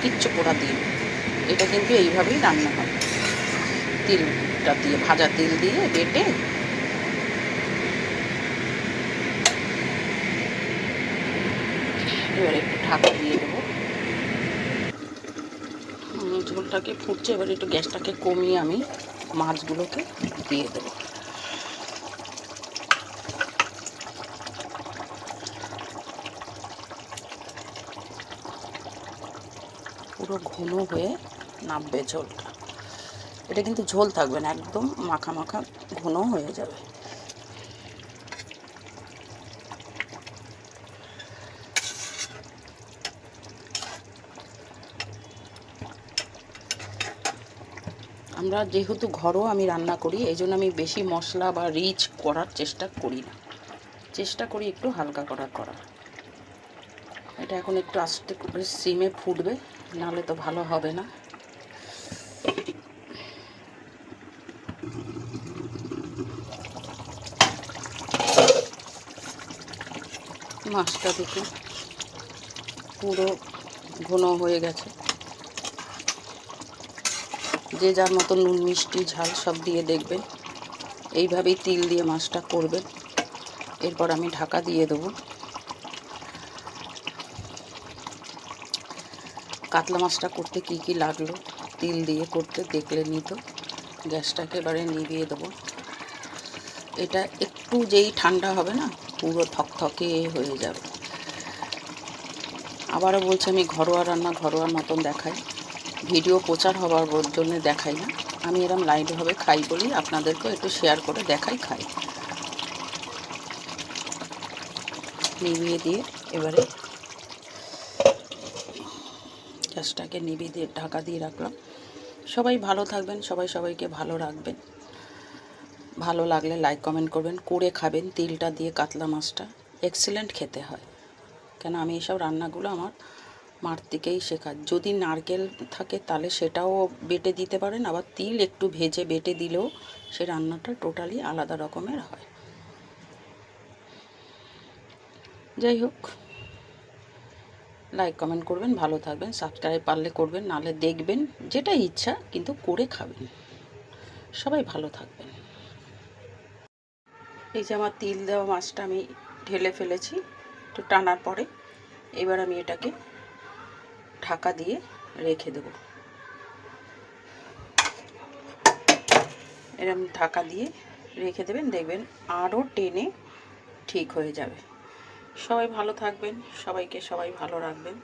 কিচ্ছু পোড়া দিই না, এটা কিন্তু এইভাবেই রান্না হবে। তিলটা দিয়ে, ভাজা তিল দিয়ে বেটে এবার একটু ঢাকা দিয়ে দেবো। ঝোলটাকে ফুটছে, এবার একটু গ্যাসটাকে কমিয়ে আমি মাছগুলোকে দিয়ে দেবো। পুরো ঘন হয়ে নামবে ঝোলটা। এটা কিন্তু ঝোল থাকবে না, একদম মাখা মাখা ঘন হয়ে যাবে। আমরা যেহেতু ঘরোয়া আমি রান্না করি, এই জন্য আমি বেশি মশলা বা রিচ করার চেষ্টা করি না, চেষ্টা করি একটু হালকা করার। এটা এখন একটু আস্তে করে সিমে ফুটবে, নাহলে তো ভালো হবে না। মাছটা দেখুন পুরো ঘন হয়ে গেছে। যে যার মতো নুন মিষ্টি ঝাল সব দিয়ে দেখবেন, এইভাবেই তিল দিয়ে মাছটা করবেন। এরপর আমি ঢাকা দিয়ে দেবো। কাতলা মাছটা করতে কি কি লাগলো তিল দিয়ে করতে দেখলেনই তো। গ্যাসটাকে এবারে নিভিয়ে দেবো। এটা একটু যেই ঠান্ডা হবে না, পুরো থকথকে হয়ে যাবে। আবারও বলছি, আমি ঘরোয়া রান্না ঘরোয়ার মতন দেখাই, ভিডিও প্রচার হওয়ার জন্য দেখাই না। আমি এরম লাইটভাবে খাই বলি আপনাদেরকেও একটু শেয়ার করে দেখাই, খাই। নিভিয়ে দিয়ে এবারে গ্যাসটাকে নিভিয়ে দিয়ে ঢাকা দিয়ে রাখলাম। সবাই ভালো থাকবেন, সবাই সবাইকে ভালো রাখবেন। ভালো লাগলে লাইক কমেন্ট করবেন, করে খাবেন। তিলটা দিয়ে কাতলা মাছটা এক্সিলেন্ট খেতে হয়। কেন আমি এইসব রান্নাগুলো আমার মার থেকেই শেখা। যদি নারকেল থাকে তাহলে সেটাও বেটে দিতে পারেন, আবার তিল একটু ভেজে বেটে দিলেও সে রান্নাটা টোটালি আলাদা রকমের হয়। যাই হোক, লাইক কমেন্ট করবেন, ভালো থাকবেন। সাবস্ক্রাইব পারলে করবেন, নাহলে দেখবেন, যেটা ইচ্ছা, কিন্তু করে খাবেন। সবাই ভালো থাকবেন। এই যে আমার তিল দেওয়া মাছটা আমি ঢেলে ফেলেছি একটু টানার পরে। এবার আমি এটাকে ঢাকা দিয়ে রেখে দেব। এরকম ঢাকা দিয়ে রেখে দেবেন, দেখবেন আরও টেনে ঠিক হয়ে যাবে। সবাই ভালো থাকবেন, সবাইকে সবাই ভালো রাখবেন।